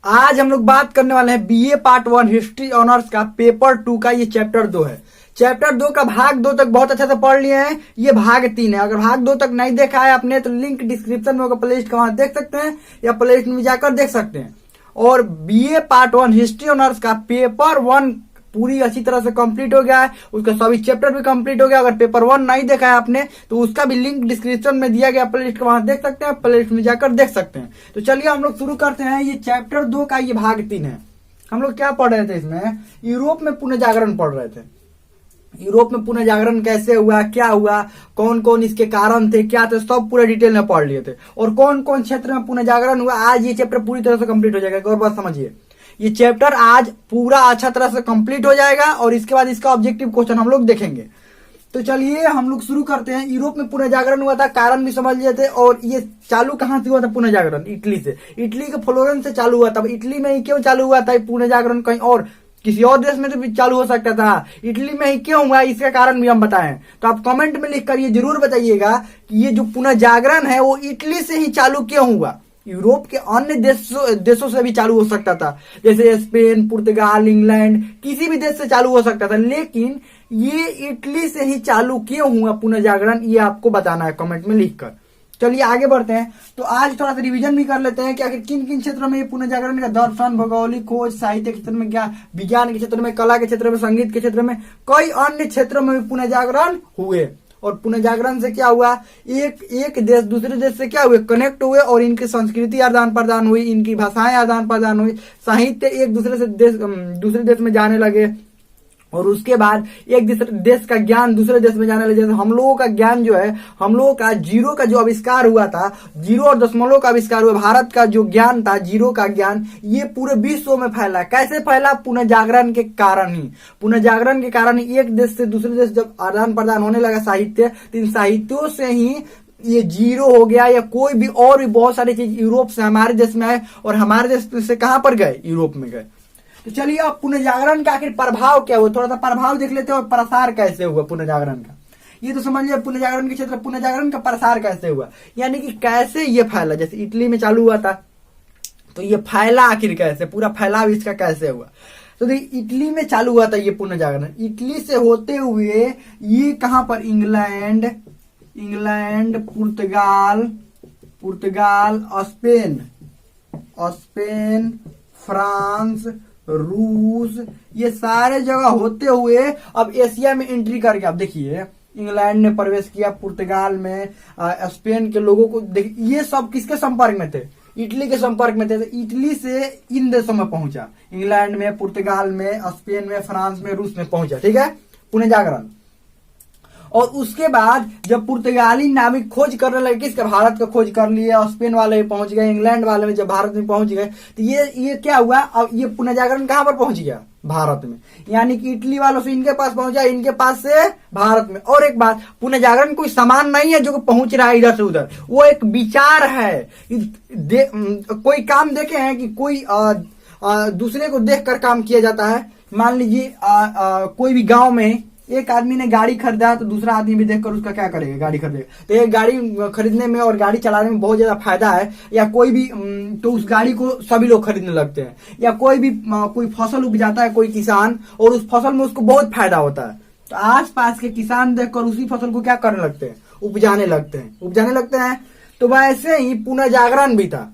आज हम लोग बात करने वाले हैं बीए पार्ट 1 हिस्ट्री ऑनर्स का पेपर 2 का। ये चैप्टर 2 है। चैप्टर 2 का भाग 2 तक बहुत अच्छे से पढ़ लिए हैं। ये भाग 3 है। अगर भाग 2 तक नहीं देखा है आपने तो लिंक डिस्क्रिप्शन में होगा, प्लेलिस्ट का, वहां देख सकते हैं या प्लेलिस्ट में जाकर देख सकते हैं। और बीए पार्ट 1 हिस्ट्री ऑनर्स का पेपर 1 पूरी अच्छी तरह से कंप्लीट हो गया है। उसका सभी चैप्टर भी कंप्लीट हो गया। अगर पेपर 1 नहीं देखा है आपने तो उसका भी लिंक डिस्क्रिप्शन में दिया गया, प्लेलिस्ट का, वहां देख सकते हैं, प्लेलिस्ट में जाकर देख सकते हैं। तो चलिए हम लोग शुरू करते हैं। ये चैप्टर 2 का ये भाग 3 है। हम लोग क्या पढ़ रहे थे इसमें? यूरोप में पुनः जागरण पढ़ रहे थे। यूरोप में पुनः जागरण कैसे हुआ, क्या हुआ, कौन कौन इसके कारण थे, क्या थे, सब पूरे डिटेल में पढ़ लिए थे। और कौन कौन क्षेत्र में पुनः जागरण हुआ, आज ये चैप्टर पूरी तरह से कंप्लीट हो जाएगा। एक और बात समझिए, ये चैप्टर आज पूरा अच्छा तरह से कंप्लीट हो जाएगा और इसके बाद इसका ऑब्जेक्टिव क्वेश्चन हम लोग देखेंगे। तो चलिए हम लोग शुरू करते हैं। यूरोप में पुनः जागरण हुआ था, कारण भी समझ लिए थे। और ये चालू कहां से हुआ था पुनः जागरण? इटली से। इटली के फ्लोरेंस से चालू हुआ था। इटली में ही क्यों चालू हुआ था पुनः जागरण? कहीं और किसी और देश में तो भी चालू हो सकता था, इटली में ही क्यों हुआ, इसका कारण भी हम बताएं। तो आप कमेंट में लिखकर ये जरूर बताइएगा कि ये जो पुनः जागरण है वो इटली से ही चालू क्यों हुआ। यूरोप के अन्य देशों से भी चालू हो सकता था, जैसे स्पेन, पुर्तगाल, इंग्लैंड, किसी भी देश से चालू हो सकता था, लेकिन ये इटली से ही चालू क्यों हुआ पुनः जागरण, ये आपको बताना है कमेंट में लिखकर। चलिए आगे बढ़ते हैं। तो आज थोड़ा सा रिवीजन भी कर लेते हैं कि आखिर किन किन क्षेत्रों में ये पुनः जागरण का दर्शन, भौगोलिक खोज, साहित्य के क्षेत्र में, क्या विज्ञान के क्षेत्र में, कला के क्षेत्र में, संगीत के क्षेत्र में, कई अन्य क्षेत्रों में भी पुनः जागरण हुए। और पुनः जागरण से क्या हुआ, एक देश दूसरे देश से क्या हुए, कनेक्ट हुए और इनकी संस्कृति आदान प्रदान हुई, इनकी भाषाएं आदान प्रदान हुई, साहित्य एक दूसरे से दूसरे देश में जाने लगे। और उसके बाद एक देश का ज्ञान दूसरे देश में जाने लगे। जैसे हम लोगों का ज्ञान जो है, हम लोगों का जीरो का जो आविष्कार हुआ था, जीरो और दशमलव का आविष्कार हुआ, भारत का जो ज्ञान था, जीरो का ज्ञान, ये पूरे विश्व में फैला। कैसे फैला? पुनः जागरण के कारण ही। पुनः जागरण के कारण ही एक देश से दूसरे देश जब आदान प्रदान होने लगा साहित्य, तो इन साहित्यों से ही ये जीरो हो गया या कोई भी और भी बहुत सारी चीज यूरोप से हमारे देश में आए और हमारे देश से कहां पर गए? यूरोप में गए। तो चलिए अब पुनः जागरण का आखिर प्रभाव क्या हुआ, थोड़ा सा प्रभाव देख लेते हैं और प्रसार कैसे हुआ पुनः जागरण का। ये तो समझिए पुनः जागरण के क्षेत्र, पुनः जागरण का प्रसार कैसे हुआ, यानी कि कैसे ये फैला। जैसे इटली में चालू हुआ था तो ये फैला आखिर कैसे, पूरा फैलाव इसका कैसे हुआ। तो इटली में चालू हुआ था ये पुनः जागरण। इटली से होते हुए ये कहां पर? इंग्लैंड, पुर्तगाल, स्पेन, फ्रांस, रूस, ये सारे जगह होते हुए अब एशिया में एंट्री करके, आप देखिए इंग्लैंड ने प्रवेश किया, पुर्तगाल में, स्पेन के लोगों को ये सब किसके संपर्क में थे? इटली के संपर्क में थे। तो इटली से इन देशों में पहुंचा, इंग्लैंड में, पुर्तगाल में, स्पेन में, फ्रांस में, रूस में पहुंचा। ठीक है, पुनः जागरण। और उसके बाद जब पुर्तगाली नाविक खोज करने लगे, किसका? भारत का खोज कर लिए, स्पेन वाले भी पहुंच गए, इंग्लैंड वाले भी जब भारत में पहुंच गए तो ये क्या हुआ, अब ये पुनः जागरण कहां पर पहुंच गया? भारत में। यानी कि इटली वालों से इनके पास पहुंचा, इनके पास से भारत में। और एक बात, पुनः जागरण कोई सामान नहीं है जो पहुंच रहा है इधर से उधर, वो एक विचार है। कोई काम देखे हैं कि कोई दूसरे को देखकर काम किया जाता है। मान लीजिए कोई भी गांव में एक आदमी ने गाड़ी खरीदा तो दूसरा आदमी भी देखकर उसका क्या करेगा? गाड़ी खरीदेगा। तो एक गाड़ी खरीदने में और गाड़ी चलाने में बहुत ज्यादा फायदा है। या कोई भी तो उस गाड़ी को सभी लोग खरीदने लगते हैं। या कोई फसल उपजाता है कोई किसान और उस फसल में उसको बहुत फायदा होता है, तो आसपास के किसान देखकर उसी फसल को क्या करने लगते हैं? उपजाने लगते हैं। तो वैसे ही पुनः जागरण भी था।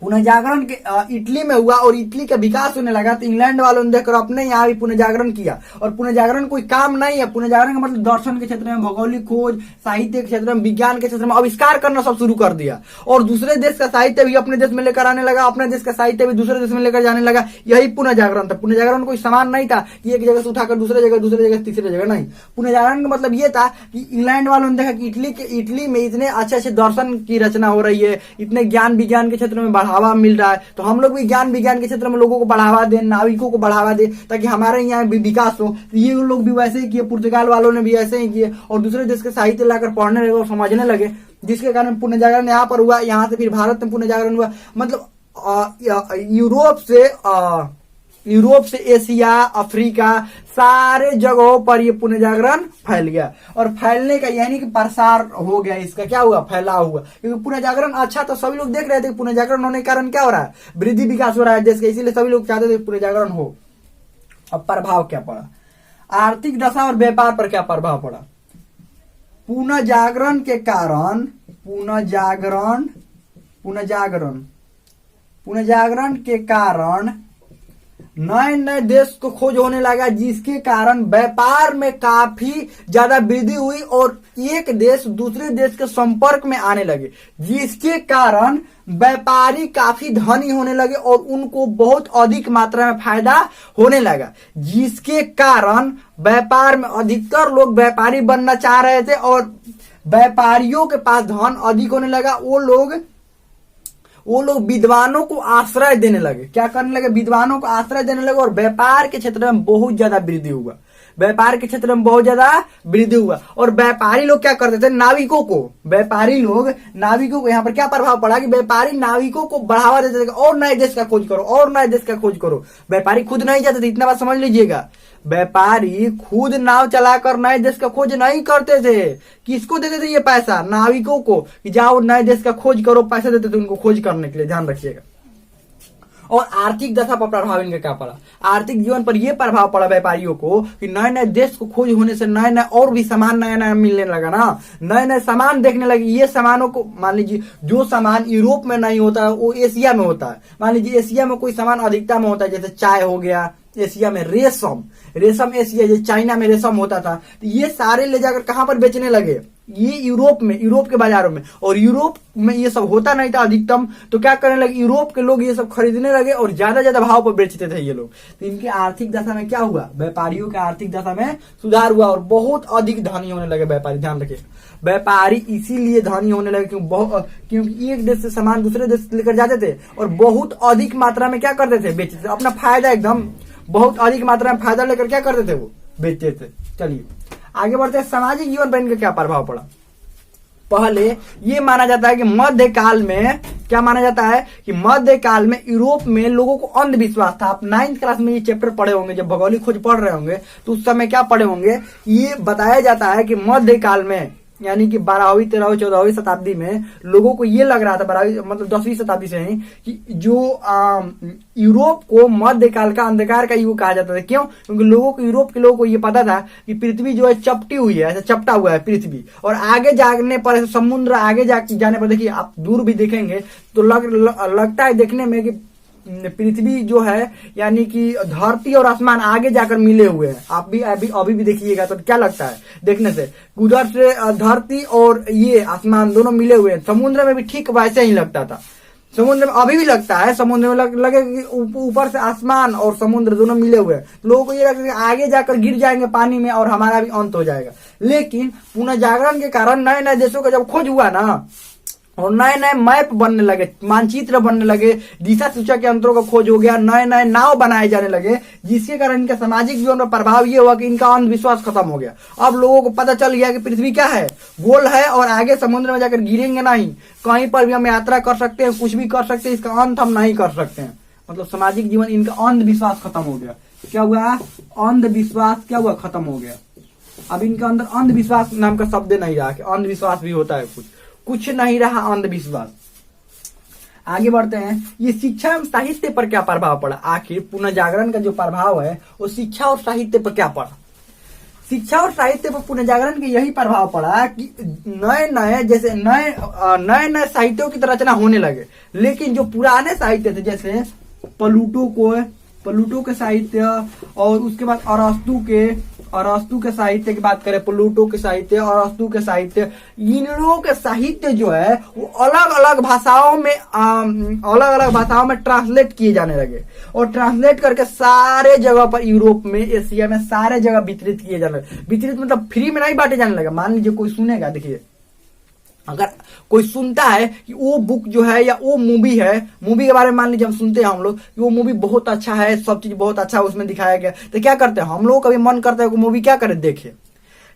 पुनः जागरण के इटली में हुआ और इटली का विकास होने लगा तो इंग्लैंड वालों ने देखकर अपने यहाँ भी पुनः जागरण किया। और पुनः जागरण कोई काम नहीं है। पुनः जागरण का मतलब दर्शन के क्षेत्र में, भौगोलिक खोज, साहित्य के क्षेत्र में, विज्ञान के क्षेत्र में आविष्कार करना सब शुरू कर दिया। और दूसरे देश का साहित्य भी अपने देश में लेकर आने लगा, अपने देश का साहित्य भी दूसरे देश में लेकर जाने लगा। यही पुनः जागरण था। पुनः जागरण कोई सामान नहीं था कि एक जगह से उठाकर दूसरे जगह तीसरे जगह नहीं। पुनः जागरण का मतलब ये था कि इंग्लैंड वालों ने देखा कि इटली में इतने अच्छे दर्शन की रचना हो रही है, इतने ज्ञान विज्ञान के क्षेत्र में बढ़ावा मिल रहा है, तो हम लोग भी ज्ञान विज्ञान के क्षेत्र में लोगों को बढ़ावा दें, नाविकों को बढ़ावा दें, ताकि हमारे यहाँ भी विकास हो। ये लोग भी वैसे ही किए, पुर्तगाल वालों ने भी ऐसे ही किए और दूसरे देश के साहित्य लाकर पढ़ने लगे और समझने लगे, जिसके कारण पुनः जागरण यहाँ पर हुआ। यहाँ से फिर भारत में पुनः जागरण हुआ। मतलब यूरोप से यूरोप से एशिया, अफ्रीका, सारे जगहों पर ये पुनर्जागरण फैल गया। और फैलने का यानी कि प्रसार हो गया, इसका क्या हुआ, फैलाव हुआ। क्योंकि पुनर्जागरण अच्छा तो सभी लोग देख रहे थे, पुनर्जागरण होने के कारण क्या हो रहा है, वृद्धि विकास हो रहा है देश का, इसीलिए सभी लोग चाहते थे पुनर्जागरण हो। अब प्रभाव क्या पड़ा, आर्थिक दशा और व्यापार पर क्या प्रभाव पड़ा। पुनर्जागरण के कारण पुनर्जागरण के कारण नए नए देश को खोज होने लगा, जिसके कारण व्यापार में काफी ज्यादा वृद्धि हुई और एक देश दूसरे देश के संपर्क में आने लगे, जिसके कारण व्यापारी काफी धनी होने लगे और उनको बहुत अधिक मात्रा में फायदा होने लगा, जिसके कारण व्यापार में अधिकतर लोग व्यापारी बनना चाह रहे थे और व्यापारियों के पास धन अधिक होने लगा। वो लोग विद्वानों को आश्रय देने लगे, क्या करने लगे, विद्वानों को आश्रय देने लगे और व्यापार के क्षेत्र में बहुत ज्यादा वृद्धि हुआ, व्यापार के क्षेत्र में बहुत ज्यादा वृद्धि हुआ। और व्यापारी लोग क्या करते थे, नाविकों को यहाँ पर क्या प्रभाव पड़ा कि व्यापारी नाविकों को बढ़ावा देते थे, और नए देश का खोज करो, और नए देश का खोज करो। व्यापारी खुद नहीं जाते थे, इतना बात समझ लीजिएगा, व्यापारी खुद नाव चलाकर नए देश का खोज नहीं करते थे। किसको देते थे ये पैसा, नाविकों को, कि जाओ नए देश का खोज करो, पैसा देते थे उनको खोज करने के लिए, ध्यान रखिएगा। और आर्थिक दशा पर प्रभाव इनका क्या पड़ा, आर्थिक जीवन पर यह प्रभाव पड़ा व्यापारियों को कि नए नए देश को खोज होने से नए नए और भी सामान नया नया मिलने लगा ना, नए नए सामान देखने लगे। ये सामानों को, मान लीजिए जो सामान यूरोप में नहीं होता है वो एशिया में होता है। मान लीजिए एशिया में कोई सामान अधिकता में होता है, जैसे चाय हो गया, एशिया में रेशम एशिया, जैसे चाइना में रेशम होता था, तो ये सारे ले जाकर कहां पर बेचने लगे, ये यूरोप के बाजारों में। और यूरोप में ये सब होता नहीं था अधिकतम, तो क्या करने लगे, यूरोप के लोग ये सब खरीदने लगे और ज्यादा भाव पर बेचते थे ये लोग। तो इनकी आर्थिक दशा में क्या हुआ, व्यापारियों की आर्थिक दशा में सुधार हुआ और बहुत अधिक धनी होने लगे व्यापारी। ध्यान रखिए, व्यापारी इसीलिए धनी होने लगे क्योंकि एक देश से सामान दूसरे देश लेकर जाते थे और बहुत अधिक मात्रा में क्या करते थे, बेचते थे, अपना फायदा एकदम बहुत अधिक मात्रा में फायदा लेकर क्या करते थे, वो बेचते थे। चलिए आगे बढ़ते हैं, सामाजिक जीवन पर इनका क्या प्रभाव पड़ा। पहले ये माना जाता है कि मध्यकाल में क्या माना जाता है कि मध्यकाल में यूरोप में लोगों को अंधविश्वास था। आप 9th क्लास में ये चैप्टर पढ़े होंगे, जब भौगोलिक खोज पढ़ रहे होंगे तो उस समय क्या पढ़े होंगे, ये बताया जाता है कि मध्यकाल में यानी कि 12वीं 13वीं 14वीं शताब्दी में लोगों को ये लग रहा था, 12वीं मतलब 10वीं शताब्दी से ही, कि जो यूरोप को मध्यकाल का अंधकार का युग कहा जाता था। क्यों, क्योंकि यूरोप के लोगों को ये पता था कि पृथ्वी जो है चपटी हुई है, ऐसा चपटा हुआ है पृथ्वी, और आगे जाने पर समुद्र आगे जाने पर देखिए, आप दूर भी देखेंगे तो लगता है देखने में कि पृथ्वी जो है यानी कि धरती और आसमान आगे जाकर मिले हुए हैं। आप भी अभी भी देखिएगा तो क्या लगता है देखने से, उधर से धरती और ये आसमान दोनों मिले हुए हैं। समुद्र में भी ठीक वैसे ही लगता था, समुद्र में अभी भी लगता है, समुद्र में लगे कि ऊपर से आसमान और समुद्र दोनों मिले हुए हैं। लोगों को ये लगता है कि आगे जाकर गिर जाएंगे पानी में और हमारा भी अंत हो जाएगा। लेकिन पुनर्जागरण के कारण नए नए देशों का जब खोज हुआ ना, और नए नए मैप बनने लगे, मानचित्र बनने लगे, दिशा सूचक के अंतरों का खोज हो गया, नए नए नाव बनाए जाने लगे, जिसके कारण इनका सामाजिक जीवन पर प्रभाव ये हुआ कि इनका अंधविश्वास खत्म हो गया। अब लोगों को पता चल गया कि पृथ्वी क्या है, गोल है और आगे समुद्र में जाकर गिरेंगे नहीं, कहीं पर भी हम यात्रा कर सकते हैं, कुछ भी कर सकते हैं, इसका अंत हम नहीं कर सकते हैं। मतलब सामाजिक जीवन, इनका अंधविश्वास खत्म हो गया। क्या हुआ, अंधविश्वास क्या हुआ, खत्म हो गया। अब इनके अंदर अंधविश्वास नाम का शब्द नहीं रहा कि अंधविश्वास भी होता है, कुछ नहीं रहा अंधविश्वास। आगे बढ़ते हैं, ये शिक्षा एवं साहित्य पर क्या प्रभाव पड़ा। आखिर पुनर्जागरण का जो प्रभाव है वो शिक्षा और साहित्य पर क्या पड़ा। शिक्षा और साहित्य पर पुनर्जागरण के यही प्रभाव पड़ा कि नए नए साहित्यों की रचना होने लगे। लेकिन जो पुराने साहित्य थे, जैसे प्लूटो के साहित्य, और उसके बाद अरस्तु के साहित्य की बात करें, प्लूटो के साहित्य, अरस्तु के साहित्य, इन लोगों के साहित्य जो है वो अलग अलग भाषाओं में ट्रांसलेट किए जाने लगे, और ट्रांसलेट करके सारे जगह पर यूरोप में, एशिया में सारे जगह वितरित किए जाने लगे। वितरित मतलब फ्री में नहीं बांटे जाने लगे। मान लीजिए कोई सुनेगा, देखिए अगर कोई सुनता है कि वो बुक जो है या वो मूवी है, मूवी के बारे में मान लीजिए हम सुनते हैं हम लोग कि वो मूवी बहुत अच्छा है, सब चीज बहुत अच्छा उसमें दिखाया गया, तो क्या करते हैं हम लोग, कभी मन करता है कि मूवी क्या करे, देखे।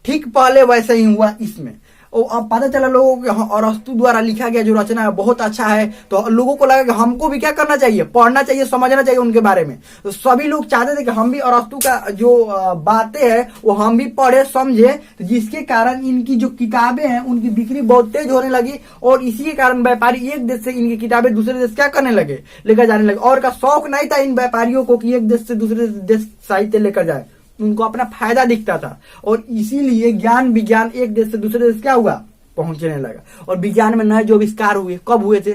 ठीक पहले वैसे ही हुआ इसमें। और अब पता चला लोगों को कि अरस्तु द्वारा लिखा गया जो रचना है बहुत अच्छा है, तो लोगों को लगा कि हमको भी क्या करना चाहिए, पढ़ना चाहिए, समझना चाहिए उनके बारे में। तो सभी लोग चाहते थे कि हम भी अरस्तु का जो बातें हैं वो हम भी पढ़े समझे, तो जिसके कारण इनकी जो किताबें हैं उनकी बिक्री बहुत तेज होने लगी, और इसी के कारण व्यापारी एक देश से इनकी किताबें दूसरे देश क्या करने लगे, लेकर जाने लगे। और का शौक नहीं था इन व्यापारियों को कि एक देश से दूसरे देश साहित्य लेकर जाए, उनको अपना फायदा दिखता था, और इसीलिए ज्ञान विज्ञान एक देश से दूसरे देश क्या हुआ, पहुंचने लगा। और विज्ञान में नए जो आविष्कार हुए कब हुए थे,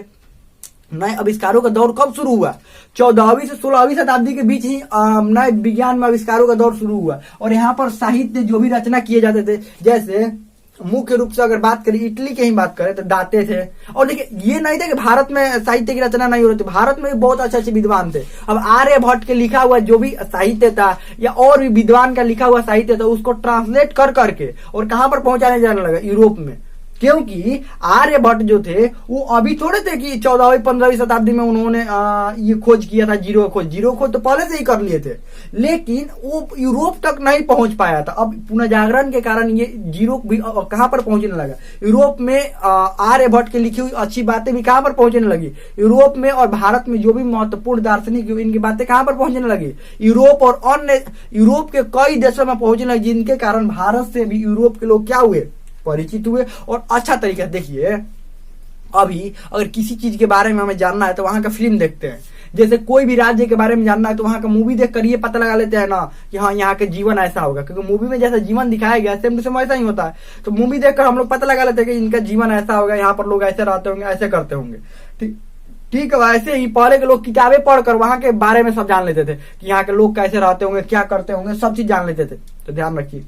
नए आविष्कारों का दौर कब शुरू हुआ, 14वीं से 16वीं शताब्दी के बीच ही नए विज्ञान में आविष्कारों का दौर शुरू हुआ। और यहाँ पर साहित्य जो भी रचना किए जाते थे, जैसे मुख्य रूप से अगर बात करें इटली की ही बात करें तो दाते थे। और देखिए ये नहीं था कि भारत में साहित्य की रचना नहीं हो रही थी, भारत में भी बहुत अच्छे अच्छे विद्वान थे। अब आर्यभट्ट के लिखा हुआ जो भी साहित्य था या और भी विद्वान का लिखा हुआ साहित्य था, उसको ट्रांसलेट कर करके और कहां पर पहुंचाने जाने लगा, यूरोप में। क्योंकि आर्यभट्ट जो थे वो अभी थोड़े थे कि 14वीं 15वीं शताब्दी में उन्होंने ये खोज किया था, जीरो खोज तो पहले से ही कर लिए थे, लेकिन वो यूरोप तक नहीं पहुंच पाया था। अब पुनर्जागरण के कारण ये जीरो भी कहां पर पहुंचने लगा, यूरोप में आर्यभट्ट की लिखी हुई अच्छी बातें भी कहां पर पहुंचने लगी, यूरोप में। और भारत में जो भी महत्वपूर्ण दार्शनिक इनकी बातें कहां पर पहुंचने लगी, यूरोप और अन्य यूरोप के कई देशों में पहुंचने लगी, जिनके कारण भारत से भी यूरोप के लोग क्या हुए, परिचित हुए। और अच्छा तरीका देखिए, अभी अगर किसी चीज के बारे में हमें जानना है तो वहां का फिल्म देखते हैं, जैसे कोई भी राज्य के बारे में जानना है तो वहां का मूवी देखकर ये पता लगा लेते हैं ना कि हाँ यहाँ के जीवन ऐसा होगा, क्योंकि मूवी में जैसा जीवन दिखाया गया सेम टू सेम ऐसा ही होता है। तो मूवी देखकर हम लोग पता लगा लेते हैं कि इनका जीवन ऐसा होगा, यहाँ पर लोग ऐसे रहते होंगे, ऐसे करते होंगे। ठीक है, वैसे ही पहले के लोग किताबें पढ़कर वहां के बारे में सब जान लेते थे कि यहाँ के लोग कैसे रहते होंगे, क्या करते होंगे, सब चीज जान लेते थे। तो ध्यान रखिए,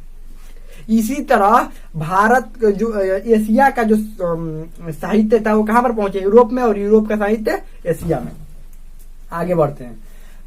इसी तरह भारत जो एशिया का जो साहित्य था वो कहां पर पहुंचे, यूरोप में, और यूरोप का साहित्य एशिया में। आगे बढ़ते हैं,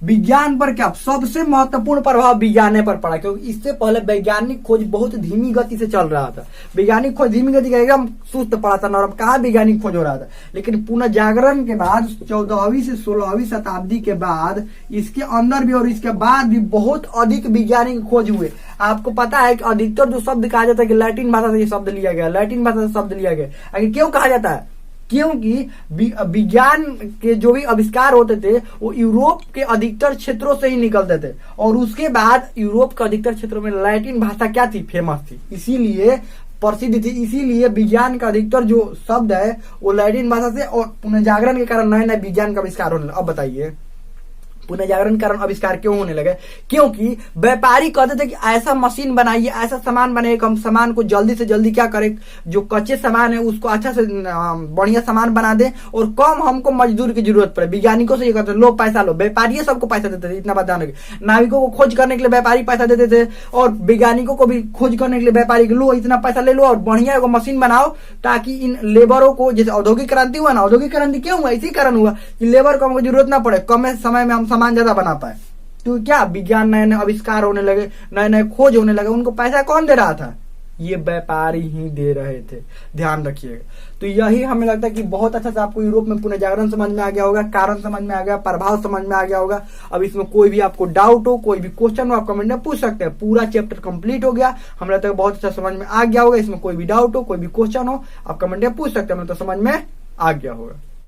विज्ञान पर क्या सबसे महत्वपूर्ण प्रभाव विज्ञान पर पड़ा, क्योंकि इससे पहले वैज्ञानिक खोज बहुत धीमी गति से चल रहा था। वैज्ञानिक खोज धीमी गति का एकदम सुस्त पड़ा था, नरम कहाँ वैज्ञानिक खोज हो रहा था। लेकिन पुनर्जागरण के बाद 14वीं से 16वीं शताब्दी के बाद इसके अंदर भी और इसके बाद भी बहुत अधिक वैज्ञानिक खोज हुए। आपको पता है कि अधिकतर जो शब्द कहा जाता है कि लैटिन भाषा से ये शब्द लिया गया, लैटिन भाषा से शब्द लिया गया। आखिर क्यों कहा जाता है, क्योंकि विज्ञान के जो भी आविष्कार होते थे वो यूरोप के अधिकतर क्षेत्रों से ही निकलते थे, और उसके बाद यूरोप के अधिकतर क्षेत्रों में लैटिन भाषा क्या थी, फेमस थी, इसीलिए प्रसिद्ध थी। इसीलिए विज्ञान का अधिकतर जो शब्द है वो लैटिन भाषा से, और पुनर्जागरण के कारण नए नए विज्ञान का आविष्कार होने लगा। अब बताइए पुनर्जागरण कारण आविष्कार क्यों होने लगे, क्योंकि व्यापारी कहते थे कि ऐसा मशीन बनाइए, ऐसा सामान बनाइए, हम सामान को जल्दी से जल्दी क्या करें, जो कच्चे सामान है उसको अच्छा से बढ़िया सामान बना दे और कम हमको मजदूर की जरूरत पड़े। वैज्ञानिकों से ये कहते लो पैसा लो, व्यापारी सबको पैसा देते थे, इतना बता लगे। नाविकों को खोज करने के लिए व्यापारी पैसा देते थे, और वैज्ञानिकों को भी खोज करने के लिए व्यापारी लो इतना पैसा ले लो और बढ़िया एगो मशीन बनाओ, ताकि इन लेबरों को, जैसे औद्योगिक क्रांति हुआ ना, औद्योगिक क्रांति क्यों हुआ, इसी कारण हुआ कि लेबर को हमको जरूरत ना पड़े, कम समय में हम सामान ज्यादा बना पाए। तो क्या विज्ञान नए नए आविष्कार होने लगे, नए नए खोज होने लगे, उनको पैसा कौन दे रहा था, ये व्यापारी ही दे रहे थे। ध्यान रखिएगा। तो यही हमें लगता है कि बहुत अच्छा से आपको यूरोप में पुनर्जागरण समझ में आ गया होगा, कारण समझ में आ गया, प्रभाव समझ में आ गया होगा। अब इसमें कोई भी आपको डाउट हो, कोई भी क्वेश्चन हो, आप कमेंट में पूछ सकते हैं। पूरा चैप्टर कंप्लीट हो गया, हमें लगता है बहुत अच्छा समझ में आ गया होगा। इसमें कोई भी डाउट हो, कोई भी क्वेश्चन हो, आप कमेंट में पूछ सकते हैं, मतलब समझ में आ गया होगा।